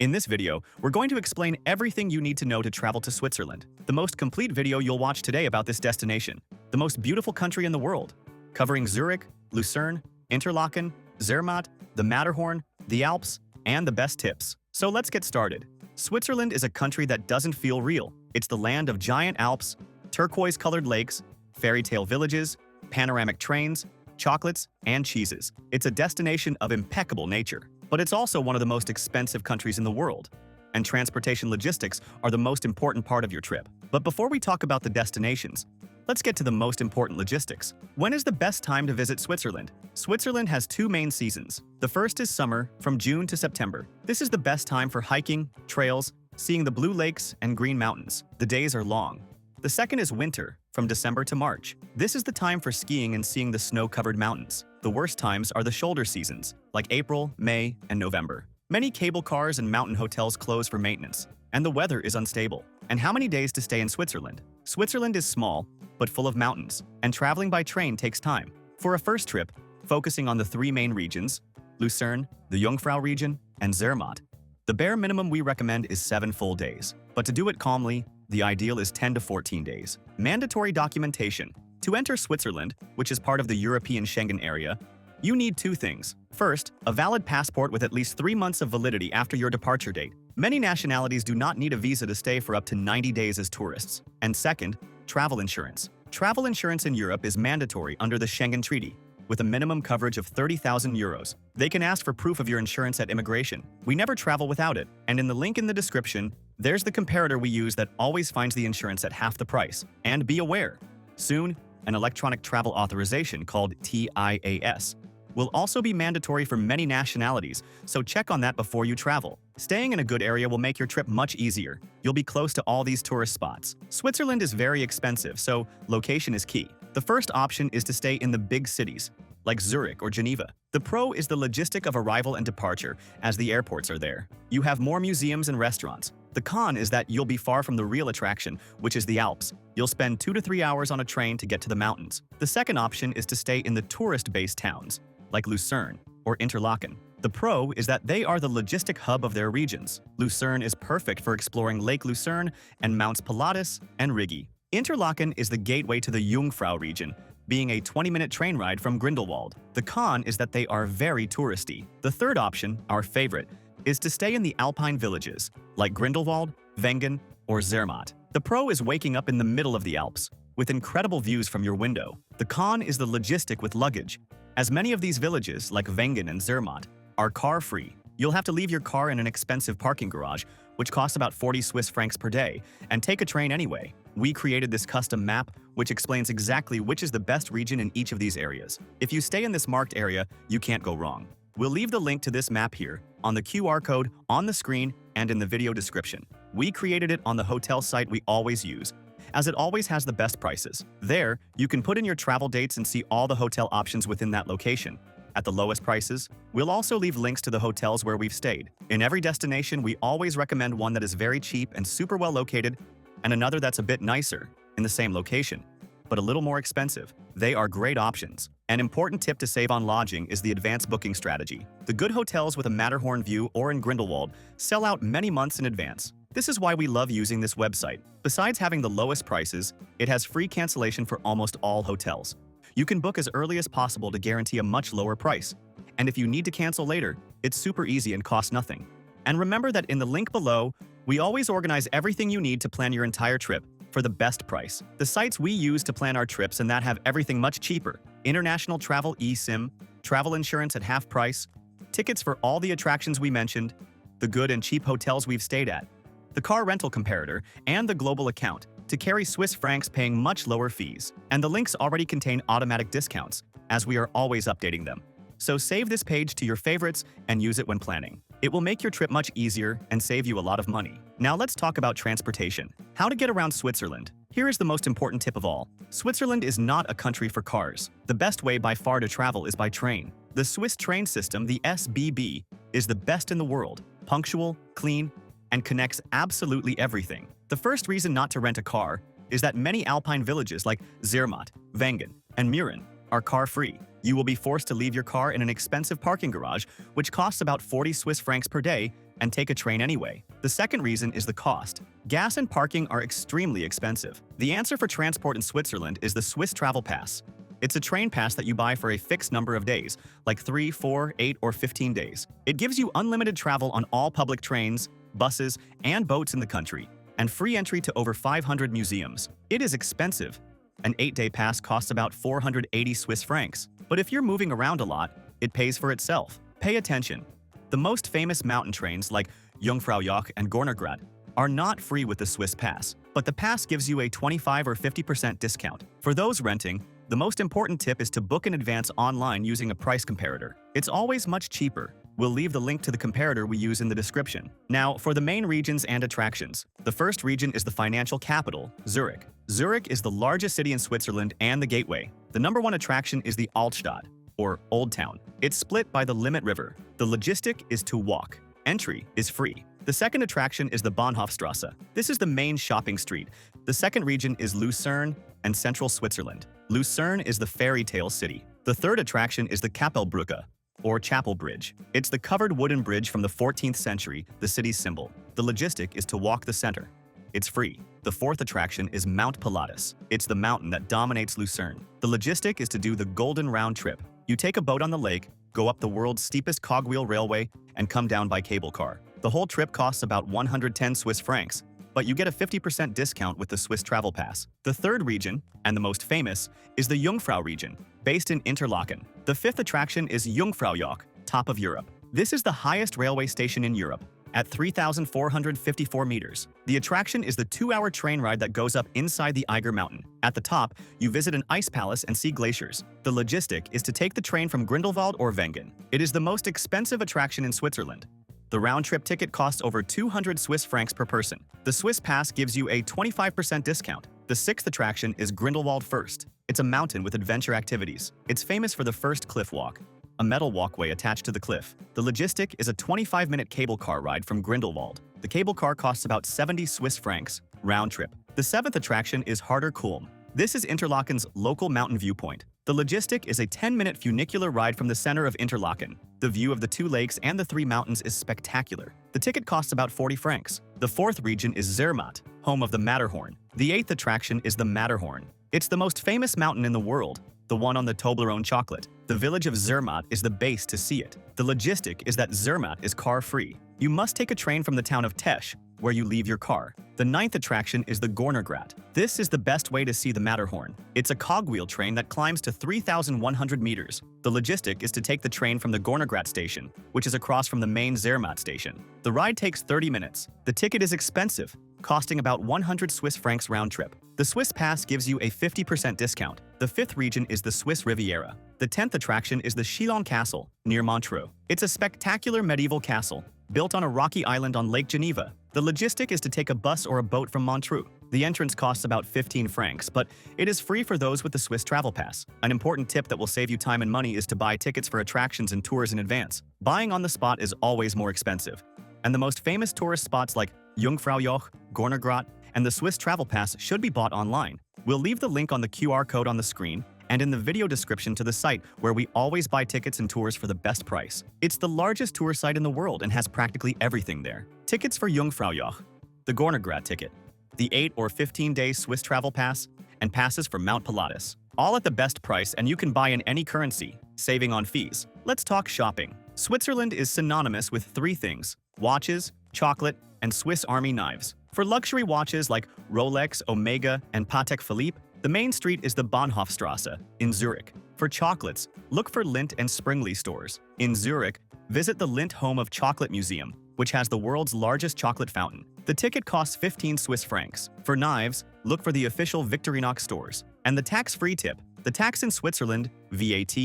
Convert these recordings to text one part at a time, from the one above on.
In this video, we're going to explain everything you need to know to travel to Switzerland. The most complete video you'll watch today about this destination, the most beautiful country in the world, covering Zurich, Lucerne, Interlaken, Zermatt, the Matterhorn, the Alps, and the best tips. So let's get started. Switzerland is a country that doesn't feel real. It's the land of giant Alps, turquoise-colored lakes, fairy tale villages, panoramic trains, chocolates, and cheeses. It's a destination of impeccable nature. But it's also one of the most expensive countries in the world, and transportation logistics are the most important part of your trip. But before we talk about the destinations, let's get to the most important logistics. When is the best time to visit Switzerland? Switzerland has two main seasons. The first is summer, from June to September. This is the best time for hiking, trails, seeing the blue lakes, and green mountains. The days are long. The second is winter, from December to March. This is the time for skiing and seeing the snow-covered mountains. The worst times are the shoulder seasons, like April, May, and November. Many cable cars and mountain hotels close for maintenance, and the weather is unstable. And how many days to stay in Switzerland? Switzerland is small, but full of mountains, and traveling by train takes time. For a first trip, focusing on the three main regions, Lucerne, the Jungfrau region, and Zermatt, the bare minimum we recommend is 7 full days. But to do it calmly, the ideal is 10 to 14 days. Mandatory documentation. To enter Switzerland, which is part of the European Schengen area, you need two things. First, a valid passport with at least 3 months of validity after your departure date. Many nationalities do not need a visa to stay for up to 90 days as tourists. And second, travel insurance. Travel insurance in Europe is mandatory under the Schengen Treaty, with a minimum coverage of 30,000 euros. They can ask for proof of your insurance at immigration. We never travel without it, and in the link in the description, there's the comparator we use that always finds the insurance at half the price. And be aware, soon, an electronic travel authorization called TIAS will also be mandatory for many nationalities, so check on that before you travel. Staying in a good area will make your trip much easier. You'll be close to all these tourist spots. Switzerland is very expensive, so location is key. The first option is to stay in the big cities, like Zurich or Geneva. The pro is the logistic of arrival and departure, as the airports are there. You have more museums and restaurants. The con is that you'll be far from the real attraction, which is the Alps. You'll spend 2 to 3 hours on a train to get to the mountains. The second option is to stay in the tourist-based towns, like Lucerne or Interlaken. The pro is that they are the logistic hub of their regions. Lucerne is perfect for exploring Lake Lucerne and Mounts Pilatus and Rigi. Interlaken is the gateway to the Jungfrau region, being a 20-minute train ride from Grindelwald. The con is that they are very touristy. The third option, our favorite, is to stay in the alpine villages, like Grindelwald, Wengen, or Zermatt. The pro is waking up in the middle of the Alps, with incredible views from your window. The con is the logistic with luggage, as many of these villages, like Wengen and Zermatt, are car-free. You'll have to leave your car in an expensive parking garage, which costs about 40 Swiss francs per day, and take a train anyway. We created this custom map, which explains exactly which is the best region in each of these areas. If you stay in this marked area, you can't go wrong. We'll leave the link to this map here, on the QR code, on the screen, and in the video description. We created it on the hotel site we always use, as it always has the best prices. There, you can put in your travel dates and see all the hotel options within that location, at the lowest prices. We'll also leave links to the hotels where we've stayed. In every destination, we always recommend one that is very cheap and super well located, and another that's a bit nicer, in the same location, but a little more expensive. They are great options. An important tip to save on lodging is the advanced booking strategy. The good hotels with a Matterhorn view or in Grindelwald sell out many months in advance. This is why we love using this website. Besides having the lowest prices, it has free cancellation for almost all hotels. You can book as early as possible to guarantee a much lower price. And if you need to cancel later, it's super easy and costs nothing. And remember that in the link below, we always organize everything you need to plan your entire trip for the best price. The sites we use to plan our trips and that have everything much cheaper: international travel eSIM, travel insurance at half price, tickets for all the attractions we mentioned, the good and cheap hotels we've stayed at, the car rental comparator, and the global account to carry Swiss francs paying much lower fees. And the links already contain automatic discounts, as we are always updating them. So save this page to your favorites and use it when planning. It will make your trip much easier and save you a lot of money. Now let's talk about transportation. How to get around Switzerland. Here is the most important tip of all. Switzerland is not a country for cars. The best way by far to travel is by train. The Swiss train system, the SBB, is the best in the world. Punctual, clean, and connects absolutely everything. The first reason not to rent a car is that many alpine villages like Zermatt, Wengen, and Mürren are car-free. You will be forced to leave your car in an expensive parking garage, which costs about 40 Swiss francs per day, and take a train anyway. The second reason is the cost. Gas and parking are extremely expensive. The answer for transport in Switzerland is the Swiss Travel Pass. It's a train pass that you buy for a fixed number of days, like 3, 4, 8, or 15 days. It gives you unlimited travel on all public trains, buses, and boats in the country, and free entry to over 500 museums. It is expensive. An 8-day pass costs about 480 Swiss francs. But if you're moving around a lot, it pays for itself. Pay attention. The most famous mountain trains like Jungfraujoch and Gornergrat are not free with the Swiss pass, but the pass gives you a 25 or 50% discount. For those renting, the most important tip is to book in advance online using a price comparator. It's always much cheaper. We'll leave the link to the comparator we use in the description. Now, for the main regions and attractions. The first region is the financial capital, Zurich. Zurich is the largest city in Switzerland and the gateway. The number one attraction is the Altstadt, or Old Town. It's split by the Limmat River. The logistic is to walk. Entry is free. The second attraction is the Bahnhofstrasse. This is the main shopping street. The second region is Lucerne and central Switzerland. Lucerne is the fairy tale city. The third attraction is the Kapellbrücke, or Chapel Bridge. It's the covered wooden bridge from the 14th century, the city's symbol. The logistic is to walk the center. It's free. The fourth attraction is Mount Pilatus. It's the mountain that dominates Lucerne. The logistic is to do the Golden Round trip. You take a boat on the lake, go up the world's steepest cogwheel railway, and come down by cable car. The whole trip costs about 110 Swiss francs, but you get a 50% discount with the Swiss Travel Pass. The third region, and the most famous, is the Jungfrau region, based in Interlaken. The fifth attraction is Jungfraujoch, top of Europe. This is the highest railway station in Europe, at 3,454 meters. The attraction is the 2-hour train ride that goes up inside the Eiger Mountain. At the top, you visit an ice palace and see glaciers. The logistic is to take the train from Grindelwald or Wengen. It is the most expensive attraction in Switzerland. The round-trip ticket costs over 200 Swiss francs per person. The Swiss Pass gives you a 25% discount. The sixth attraction is Grindelwald First. It's a mountain with adventure activities. It's famous for the first cliff walk, a metal walkway attached to the cliff. The logistic is a 25-minute cable car ride from Grindelwald. The cable car costs about 70 Swiss francs, round trip. The seventh attraction is Harder Kulm. This is Interlaken's local mountain viewpoint. The logistic is a 10-minute funicular ride from the center of Interlaken. The view of the 2 lakes and the 3 mountains is spectacular. The ticket costs about 40 francs. The fourth region is Zermatt, home of the Matterhorn. The eighth attraction is the Matterhorn. It's the most famous mountain in the world, the one on the Toblerone chocolate. The village of Zermatt is the base to see it. The logistic is that Zermatt is car-free. You must take a train from the town of Tesch, where you leave your car. The ninth attraction is the Gornergrat. This is the best way to see the Matterhorn. It's a cogwheel train that climbs to 3,100 meters. The logistic is to take the train from the Gornergrat station, which is across from the main Zermatt station. The ride takes 30 minutes. The ticket is expensive, costing about 100 Swiss francs round trip. The Swiss Pass gives you a 50% discount. The fifth region is the Swiss Riviera. The 10th attraction is the Chillon Castle, near Montreux. It's a spectacular medieval castle, built on a rocky island on Lake Geneva. The logistic is to take a bus or a boat from Montreux. The entrance costs about 15 francs, but it is free for those with the Swiss Travel Pass. An important tip that will save you time and money is to buy tickets for attractions and tours in advance. Buying on the spot is always more expensive. And the most famous tourist spots like Jungfraujoch, Gornergrat, and the Swiss Travel Pass should be bought online. We'll leave the link on the QR code on the screen and in the video description to the site where we always buy tickets and tours for the best price. It's the largest tour site in the world and has practically everything there. Tickets for Jungfraujoch, the Gornergrat ticket, the 8 or 15-day Swiss Travel Pass, and passes for Mount Pilatus. All at the best price, and you can buy in any currency, saving on fees. Let's talk shopping. Switzerland is synonymous with 3 things: watches, chocolate, and Swiss Army knives. For luxury watches like Rolex, Omega, and Patek Philippe, the main street is the Bahnhofstrasse in Zurich. For chocolates, look for Lindt and Springly stores. In Zurich, visit the Lindt Home of Chocolate Museum, which has the world's largest chocolate fountain. The ticket costs 15 Swiss francs. For knives, look for the official Victorinox stores. And the tax-free tip: the tax in Switzerland, VAT,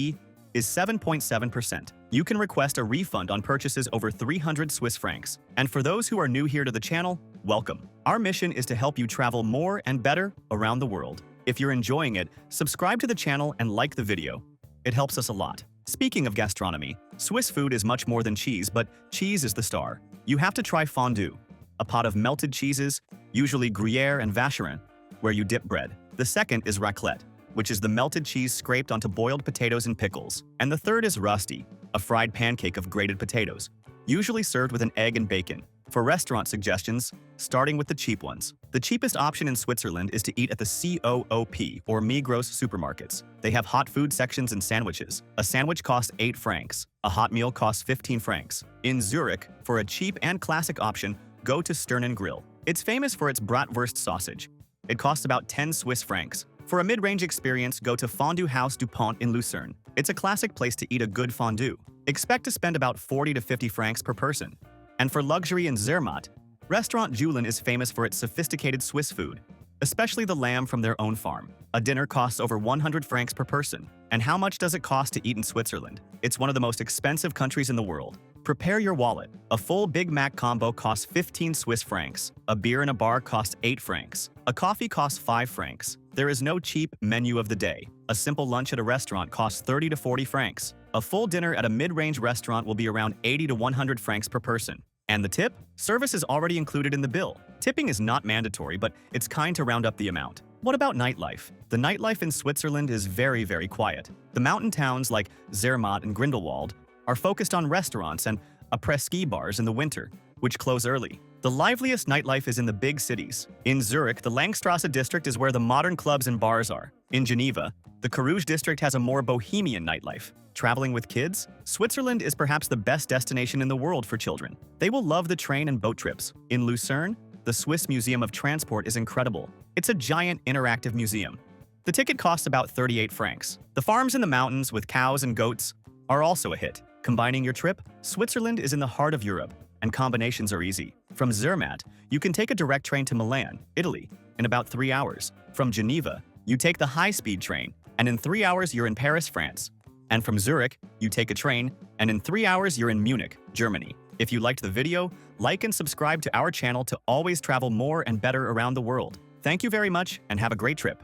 is 7.7%. You can request a refund on purchases over 300 Swiss francs. And for those who are new here to the channel, welcome. Our mission is to help you travel more and better around the world. If you're enjoying it, subscribe to the channel and like the video. It helps us a lot. Speaking of gastronomy, Swiss food is much more than cheese, but cheese is the star. You have to try fondue, a pot of melted cheeses, usually Gruyere and Vacherin, where you dip bread. The second is raclette, which is the melted cheese scraped onto boiled potatoes and pickles. And the third is rösti, a fried pancake of grated potatoes, usually served with an egg and bacon. For restaurant suggestions, starting with the cheap ones. The cheapest option in Switzerland is to eat at the COOP, or Migros supermarkets. They have hot food sections and sandwiches. A sandwich costs 8 francs. A hot meal costs 15 francs. In Zurich, for a cheap and classic option, go to Stern Grill. It's famous for its bratwurst sausage. It costs about 10 Swiss francs. For a mid-range experience, go to Fondue House du Pont in Lucerne. It's a classic place to eat a good fondue. Expect to spend about 40 to 50 francs per person. And for luxury in Zermatt, Restaurant Julien is famous for its sophisticated Swiss food, especially the lamb from their own farm. A dinner costs over 100 francs per person. And how much does it cost to eat in Switzerland? It's one of the most expensive countries in the world. Prepare your wallet. A full Big Mac combo costs 15 Swiss francs. A beer in a bar costs 8 francs. A coffee costs 5 francs. There is no cheap menu of the day. A simple lunch at a restaurant costs 30 to 40 francs. A full dinner at a mid-range restaurant will be around 80 to 100 francs per person. And the tip? Service is already included in the bill. Tipping is not mandatory, but it's kind to round up the amount. What about nightlife? The nightlife in Switzerland is very, very quiet. The mountain towns like Zermatt and Grindelwald are focused on restaurants and après-ski bars in the winter, which close early. The liveliest nightlife is in the big cities. In Zurich, the Langstrasse district is where the modern clubs and bars are. In Geneva, the Carouge district has a more bohemian nightlife. Traveling with kids? Switzerland is perhaps the best destination in the world for children. They will love the train and boat trips. In Lucerne, the Swiss Museum of Transport is incredible. It's a giant interactive museum. The ticket costs about 38 francs. The farms in the mountains with cows and goats are also a hit. Combining your trip, Switzerland is in the heart of Europe, and combinations are easy. From Zermatt, you can take a direct train to Milan, Italy, in about 3 hours. From Geneva, you take the high-speed train, and in 3 hours you're in Paris, France. And from Zurich, you take a train, and in 3 hours you're in Munich, Germany. If you liked the video, like and subscribe to our channel to always travel more and better around the world. Thank you very much, and have a great trip.